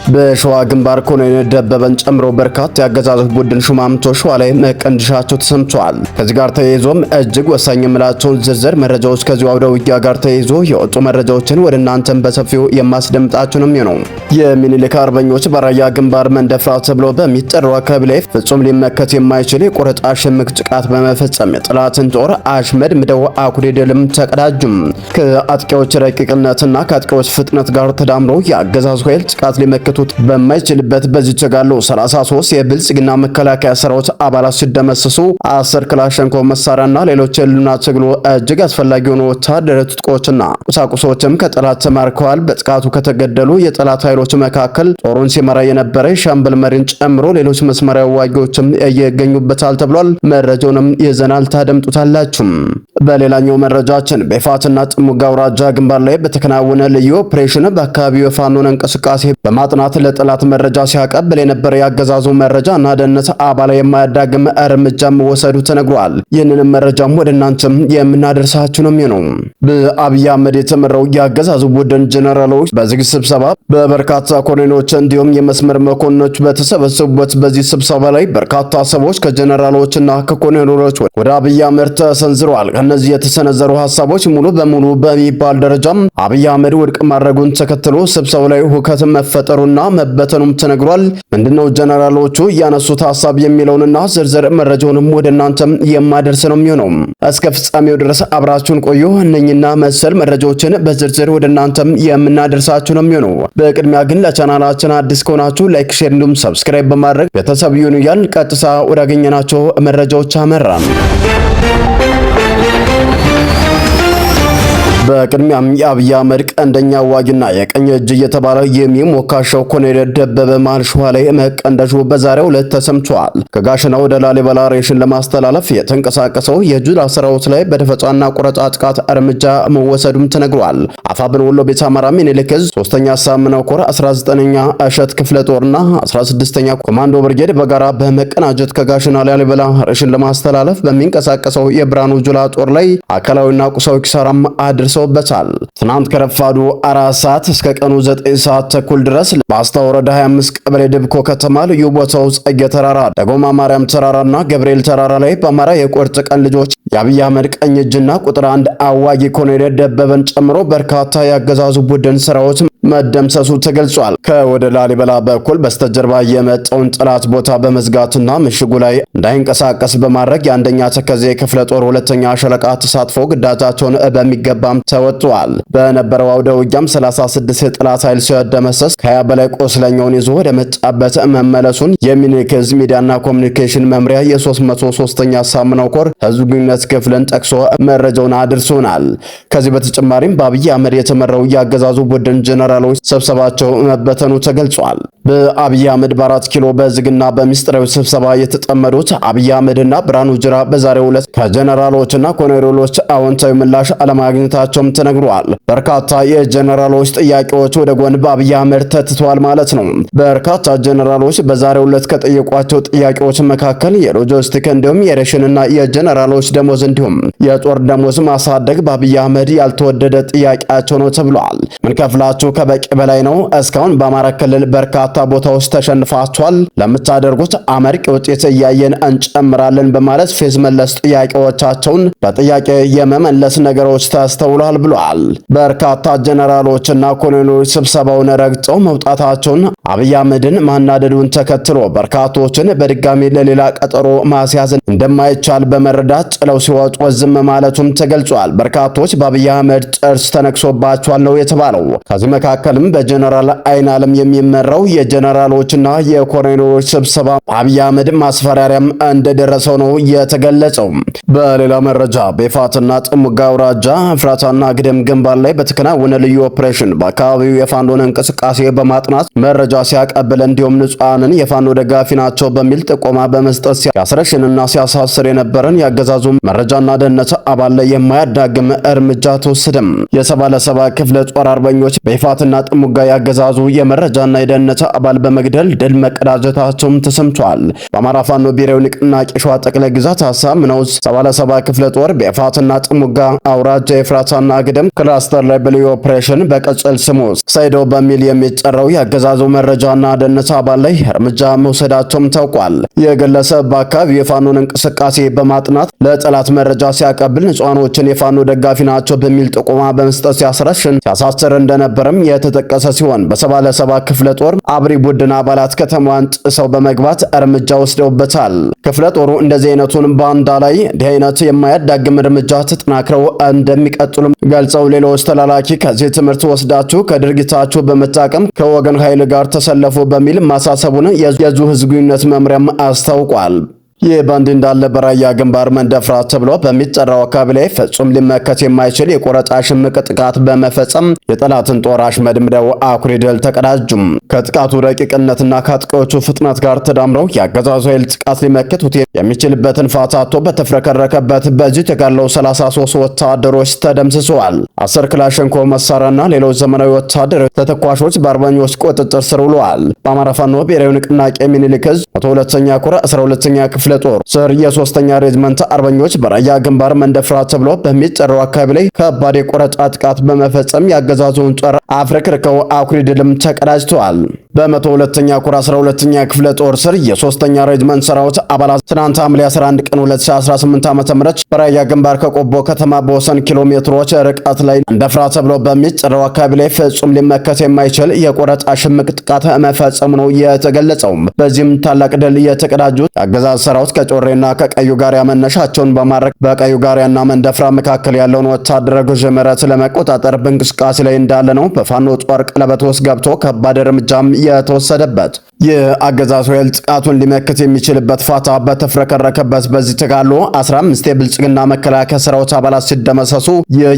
በሸዋ ግንባር ኮሎኔል ደበበን ጨምሮ በርካታ የአገዛዙ ቡድን ሹማምንቶች ሸዋ ላይ መቀንደሻቸው ተሰምቷል። ከዚህ ጋር ተያይዞም እጅግ ወሳኝ የምላቸውን ዝርዝር መረጃዎች ከዚሁ አውደ ውጊያ ጋር ተያይዞ የወጡ መረጃዎችን ወደ እናንተም በሰፊው የማስደምጣችሁ ነው የሚሆነው። የሚኒልክ አርበኞች በራያ ግንባር መንደፍራ ተብሎ በሚጠራው አካባቢ ላይ ፍጹም ሊመከት የማይችል የቆረጣ ሽምቅ ጥቃት በመፈጸም የጠላትን ጦር አሽመድ ምደው አኩሪ ድልም ተቀዳጁም። ከአጥቂዎች ረቂቅነትና ከአጥቂዎች ፍጥነት ጋር ተዳምሮ የአገዛዙ ኃይል ጥቃት ሊመክቱት በማይችልበት በዚህ ተጋድሎ 33 የብልጽግና መከላከያ ሰራዊት አባላት ሲደመሰሱ 10 ክላሽንኮቭ መሳሪያና ሌሎች የህልውና ትግሉ እጅግ አስፈላጊ የሆኑ ወታደራዊ ትጥቆችና ቁሳቁሶችም ከጠላት ተማርከዋል። በጥቃቱ ከተገደሉ የጠላት ኃይሎች መካከል ጦሩን ሲመራ የነበረ ሻምበል መሪን ጨምሮ ሌሎች መስመራዊ ዋጊዎችም ይገኙበታል ተብሏል። መረጃውንም ይዘናል፣ ታደምጡታላችሁ። በሌላኛው መረጃችን በይፋትና ጥሙጋ አውራጃ ግንባር ላይ በተከናወነ ልዩ ኦፕሬሽን በአካባቢው የፋኖን እንቅስቃሴ በማጥናት ለጠላት መረጃ ሲያቀብል የነበረ ያገዛዙ መረጃ እና ደህንነት አባላ የማያዳግም እርምጃ መወሰዱ ተነግሯል። ይህንንም መረጃም ወደ እናንተም የምናደርሳችሁ ነው የሚሆነው። በአብይ አህመድ የተመራው ያገዛዙ ቡድን ጀነራሎች በዝግ ስብሰባ በበርካታ ኮሎኔሎች እንዲሁም የመስመር መኮንኖች በተሰበሰቡበት በዚህ ስብሰባ ላይ በርካታ ሰዎች ከጀነራሎችና ከኮሎኔሎች ወደ አብይ አህመድ ተሰንዝረዋል። ከነዚህ የተሰነዘሩ ሐሳቦች ሙሉ በሙሉ በሚባል ደረጃም አብይ አህመድ ውድቅ ማድረጉን ተከትሎ ስብሰባው ላይ ሁከት መፈጠሩና መበተኑም ተነግሯል። ምንድነው ጀነራሎቹ ያነሱት ሐሳብ የሚለውንና ዝርዝር መረጃውንም ወደ እናንተም የማደርስ ነው የሚሆነው። እስከ ፍጻሜው ድረስ አብራችሁን ቆዩ። እነኝና መሰል መረጃዎችን በዝርዝር ወደ እናንተም የምናደርሳችሁ ነው የሚሆነው። በቅድሚያ ግን ለቻናላችን አዲስ ከሆናችሁ ላይክ፣ ሼር እንዲሁም ሰብስክራይብ በማድረግ ቤተሰብ ይሁኑ እያልን ቀጥታ ወዳገኘናቸው መረጃዎች አመራን። በቅድሚያም የአብይ አህመድ ቀንደኛ ዋጊና የቀኝ እጅ እየተባለ የሚሞካሸው ኮሎኔል ደበበ መሃል ሸዋ ላይ መቀንደሹ በዛሬው ዕለት ተሰምቷል። ከጋሸና ወደ ላሊበላ ሬሽን ለማስተላለፍ የተንቀሳቀሰው የጁዳ ሰራዊት ላይ በደፈጣና ቆረጣ ጥቃት እርምጃ መወሰዱም ተነግሯል። አፋብን ወሎ ቤተ አማራ ሚኒልክ ዕዝ 3ኛ ሳምነው ኮር 19ኛ እሸት ክፍለ ጦርና 16ኛ ኮማንዶ ብርጌድ በጋራ በመቀናጀት ከጋሸና ላሊበላ ሬሽን ለማስተላለፍ በሚንቀሳቀሰው የብርሃኑ ጁላ ጦር ላይ አካላዊና ቁሳዊ ኪሳራም አድርሰው በታል። ትናንት ከረፋዱ 4 ሰዓት እስከ ቀኑ 9 ሰዓት ተኩል ድረስ በአስታ ወረዳ 25 ቀበሌ ድብኮ ከተማ ልዩ ቦታው ጸጌ ተራራ፣ ደጎማ ማርያም ተራራና ገብርኤል ተራራ ላይ በአማራ የቁርጥ ቀን ልጆች የአብይ አህመድ ቀኝ እጅና ቁጥር 1 አዋጊ ኮሎኔል ደበበን ጨምሮ በርካታ ያገዛዙ ቡድን ሰራዊት መደምሰሱ ተገልጿል። ከወደ ላሊበላ በኩል በስተጀርባ የመጣውን ጠላት ቦታ በመዝጋትና ምሽጉ ላይ እንዳይንቀሳቀስ በማድረግ የአንደኛ ተከዜ ክፍለ ጦር 2ኛ ሻለቃ ተሳትፎ ግዳጃቸውን በሚገባም ተወጥቷል። በነበረው አውደ ውጊያም 36 የጠላት ኃይል ሲደመሰስ ከ20 በላይ ቆስለኛውን ይዞ ወደ መጣበት መመለሱን የሚኒልክ ዕዝ ሚዲያና ኮሙኒኬሽን መምሪያ የ303ኛ ሳምነው ኮር ህዝብ ግንኙነት ክፍልን ጠቅሶ መረጃውን አድርሶናል። ከዚህ በተጨማሪም በአብይ አህመድ የተመራው ያገዛዙ ቡድን ጀነራሎች ስብሰባቸው መበተኑ ተገልጿል። በአብይ አህመድ በ4 ኪሎ በዝግና በሚስጥራዊ ስብሰባ የተጠመዱት አብይ አህመድና ብርሃኑ ጁላ በዛሬው ዕለት ከጀነራሎችና ኮሎኔሎች አዎንታዊ ምላሽ አለማግኘታቸውም ተነግሯል። በርካታ የጀነራሎች ጥያቄዎች ወደ ጎን በአብይ አህመድ ተትተዋል ማለት ነው። በርካታ ጀነራሎች በዛሬው ዕለት ከጠየቋቸው ጥያቄዎች መካከል የሎጂስቲክ እንዲሁም የሬሽንና የጀነራሎች ደሞዝ እንዲሁም የጦር ደሞዝ ማሳደግ በአብይ አህመድ ያልተወደደ ጥያቄያቸው ነው ተብሏል። ምን ከፍላችሁ ከበቂ በላይ ነው። እስካሁን በአማራ ክልል በርካታ ቦታዎች ተሸንፋችኋል። ለምታደርጉት አመርቂ ውጤት እያየን እንጨምራለን በማለት ፌዝ መለስ ጥያቄዎቻቸውን በጥያቄ የመመለስ ነገሮች ተስተውሏል ብሏል። በርካታ ጀነራሎችና ኮሎኔሎች ስብሰባውን ረግጠው መውጣታቸውን አብይ አህመድን ማናደዱን ተከትሎ በርካቶችን በድጋሚ ለሌላ ቀጠሮ ማስያዝ እንደማይቻል በመረዳት ጥለው ሲወጡ ዝም ማለቱም ተገልጿል። በርካቶች በአብይ አህመድ ጥርስ ተነክሶባቸዋል ነው የተባለው። ከዚህ መካከልም በጀነራል አይን ዓለም የሚመራው የጀነራሎችና የኮሎኔሎች ስብሰባ አብይ አህመድ ማስፈራሪያም እንደደረሰው ነው የተገለጸው። በሌላ መረጃ በይፋትና ጥሙጋ አውራጃ ፍራታና ግደም ግንባር ላይ በተከናወነ ልዩ ኦፕሬሽን በአካባቢው የፋኖን እንቅስቃሴ በማጥናት መረጃ ሲያቀብል እንዲሁም ንጹሃንን የፋኖ ደጋፊ ናቸው በሚል ጥቆማ በመስጠት ሲያስረሽንና ሲያሳስር የነበረን ያገዛዙ መረጃና ደህንነት አባል ላይ የማያዳግም እርምጃ ተወሰደም። የ77 ክፍለ ጦር አርበኞች በይፋትና ጥሙጋ ያገዛዙ የመረጃና የደህንነት አባል በመግደል ድል መቀዳጀታቸውም ተሰምቷል። በአማራ ፋኖ ብሔራዊ ንቅናቄ ሸዋ ጠቅላይ ግዛት አሳምነው 77 ክፍለ ጦር በኤፍራታና ጥሙጋ አውራጃ ኤፍራታና ግድም ክላስተር ላይ በልዩ ኦፕሬሽን በቅጽል ስሙ ሰይዶ በሚል የሚጠራው የአገዛዙ መረጃና ደህንነት አባል ላይ እርምጃ መውሰዳቸውም ታውቋል። የግለሰብ በአካባቢው የፋኖን እንቅስቃሴ በማጥናት ለጠላት መረጃ ሲያቀብል ንጹሃኖችን የፋኖ ደጋፊ ናቸው በሚል ጥቆማ በመስጠት ሲያስረሽን ሲያሳስር እንደነበረም የተጠቀሰ ሲሆን በ77 ክፍለ ጦር አብሪ ቡድን አባላት ከተማዋን ጥሰው በመግባት እርምጃ ወስደውበታል። ክፍለ ጦሩ እንደዚህ አይነቱን ባንዳ ላይ እንዲህ አይነት የማያዳግም እርምጃ ተጠናክረው እንደሚቀጥሉም ገልጸው ሌሎች ተላላኪ ከዚህ ትምህርት ወስዳችሁ ከድርጊታችሁ በመታቀም ከወገን ኃይል ጋር ተሰለፉ በሚል ማሳሰቡን የዙ ህዝብ ግንኙነት መምሪያም አስታውቋል። ይህ በእንዲህ እንዳለ በራያ ግንባር መንደፍራ ተብሎ በሚጠራው አካባቢ ላይ ፍጹም ሊመከት የማይችል የቆረጣ ሽምቅ ጥቃት በመፈጸም የጠላትን ጦር አሽመድምደው አኩሪ ድል ተቀዳጁም። ከጥቃቱ ረቂቅነትና ከአጥቂዎቹ ፍጥነት ጋር ተዳምረው የአገዛዙ ኃይል ጥቃት ሊመክቱት የሚችልበትን ፋታቶ በተፍረከረከበት በዚህ ተጋድለው 33 ወታደሮች ተደምስሰዋል። 10 ክላሽንኮቭ መሳሪያና ሌሎች ዘመናዊ ወታደሮች ተተኳሾች በአርበኞች ቁጥጥር ስር ውለዋል። በአማራ ፋኖ ብሔራዊ ንቅናቄ ሚኒሊክ ዕዝ 102ኛ ኮር 12ኛ ክፍለ ጦር ስር የ3ኛ ሬጅመንት አርበኞች በራያ ግንባር መንደፍራ ተብሎ በሚጠራው አካባቢ ላይ ከባድ የቆረጣ ጥቃት በመፈጸም ያገዛዙን ጦር አፍረክርከው አኩሪ ድልም ተቀዳጅተዋል። በ102ኛ ኮር 12ኛ ክፍለ ጦር ስር የ3ኛ ሬጅመንት ሰራዊት አባላት ትናንት ሐምሌ 11 ቀን 2018 ዓ.ም በራያ ግንባር ከቆቦ ከተማ በወሰን ኪሎ ሜትሮች ርቀት ላይ መንደፍራ ተብሎ በሚጠራው አካባቢ ላይ ፍጹም ሊመከት የማይችል የቆረጣ ሽምቅ ጥቃት መፈጸሙ ነው የተገለጸው። በዚህም ታላቅ ድል የተቀዳጁት የአገዛዝ ሰራዊት ከጮሬና ከቀዩ ጋሪያ መነሻቸውን በማድረግ በቀዩ ጋሪያና መንደፍራ መካከል ያለውን ወታደራዊ ግዥመረት ለመቆጣጠር በእንቅስቃሴ ላይ እንዳለ ነው በፋኖ ጦር ቀለበት ውስጥ ገብቶ ከባድ እርምጃም የተወሰደበት። የአገዛዙ ኃይል ጥቃቱን ሊመክት የሚችልበት ፋታ በተፍረከረከበት በዚህ ተጋድሎ 15 የብልጽግና መከላከያ ሰራዊት አባላት ሲደመሰሱ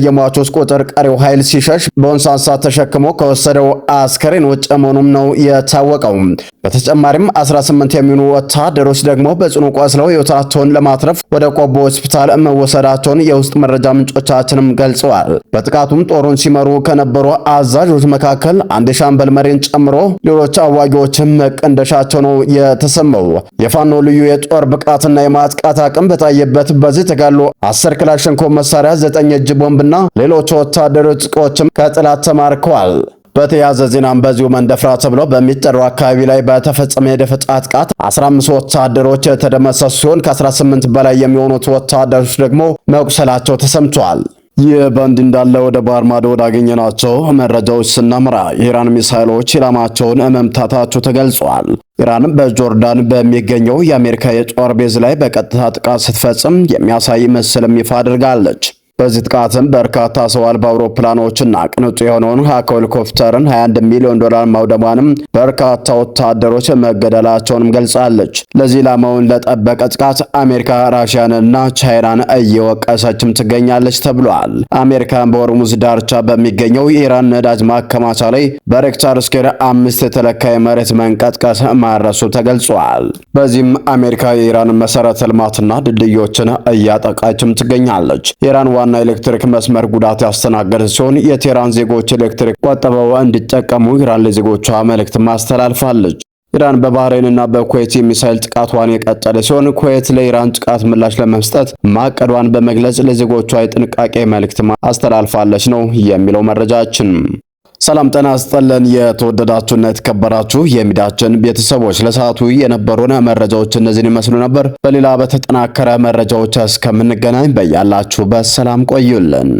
የሟቾች ቁጥር ቀሪው ኃይል ሲሸሽ በወንሳንሳ ተሸክሞ ከወሰደው አስከሬን ውጭ መሆኑም ነው የታወቀው። በተጨማሪም 18 የሚሆኑ ወታደሮች ደግሞ በጽኑ ቆስለው ሕይወታቸውን ለማትረፍ ወደ ቆቦ ሆስፒታል መወሰዳቸውን የውስጥ መረጃ ምንጮቻችንም ገልጸዋል። በጥቃቱም ጦሩን ሲመሩ ከነበሩ አዛዦች መካከል አንድ ሻምበል መሪን ጨምሮ ሌሎች አዋጊዎችም መቀንደሻቸው ነው የተሰማው። የፋኖ ልዩ የጦር ብቃትና የማጥቃት አቅም በታየበት በዚህ ተጋድሎ 10 ክላሽንኮቭ መሳሪያ፣ 9 እጅ ቦምብና ሌሎች ወታደራዊ ጥቆችም ከጠላት ተማርከዋል። በተያዘ ዜናም በዚሁ መንደፍራ ተብሎ በሚጠራው አካባቢ ላይ በተፈጸመ የደፈጣ ጥቃት 15 ወታደሮች የተደመሰሱ ሲሆን ከ18 በላይ የሚሆኑት ወታደሮች ደግሞ መቁሰላቸው ተሰምቷል። ይህ በእንዲህ እንዳለ ወደ ባህር ማዶ ወዳገኘናቸው መረጃዎች ስናመራ የኢራን ሚሳይሎች ኢላማቸውን መምታታቸው ተገልጿል። ኢራን በጆርዳን በሚገኘው የአሜሪካ የጦር ቤዝ ላይ በቀጥታ ጥቃት ስትፈጽም የሚያሳይ ምስልም ይፋ አድርጋለች። በዚህ ጥቃትም በርካታ ሰው አልባ አውሮፕላኖችና ቅንጡ የሆነውን ሃኮ ሄሊኮፕተርን 21 ሚሊዮን ዶላር ማውደሟንም በርካታ ወታደሮች መገደላቸውንም ገልጻለች። ለዚህ ኢላማውን ለጠበቀ ጥቃት አሜሪካ ራሽያንና ቻይናን እየወቀሰችም ትገኛለች ተብሏል። አሜሪካን በሆርሙዝ ዳርቻ በሚገኘው የኢራን ነዳጅ ማከማቻ ላይ በሬክታር ስኬል 5 የተለካ የመሬት መንቀጥቀጥ ማድረሱ ተገልጿል። በዚህም አሜሪካ የኢራን መሰረተ ልማትና ድልድዮችን እያጠቃችም ትገኛለች። የኢራን ዋና ኤሌክትሪክ መስመር ጉዳት ያስተናገደ ሲሆን የቴህራን ዜጎች ኤሌክትሪክ ቆጥበው እንዲጠቀሙ ኢራን ለዜጎቿ መልእክት ማስተላልፋለች። ኢራን በባህሬንና በኩዌት የሚሳይል ጥቃቷን የቀጠለ ሲሆን ኩዌት ለኢራን ጥቃት ምላሽ ለመስጠት ማቀዷን በመግለጽ ለዜጎቿ የጥንቃቄ መልእክት አስተላልፋለች ነው የሚለው መረጃችን። ሰላም ጤና ይስጥልን። የተወደዳችሁና የተከበራችሁ የሚዲያችን ቤተሰቦች ለሰዓቱ የነበሩን መረጃዎች እነዚህን ይመስሉ ነበር። በሌላ በተጠናከረ መረጃዎች እስከምንገናኝ በያላችሁበት ሰላም ቆዩልን።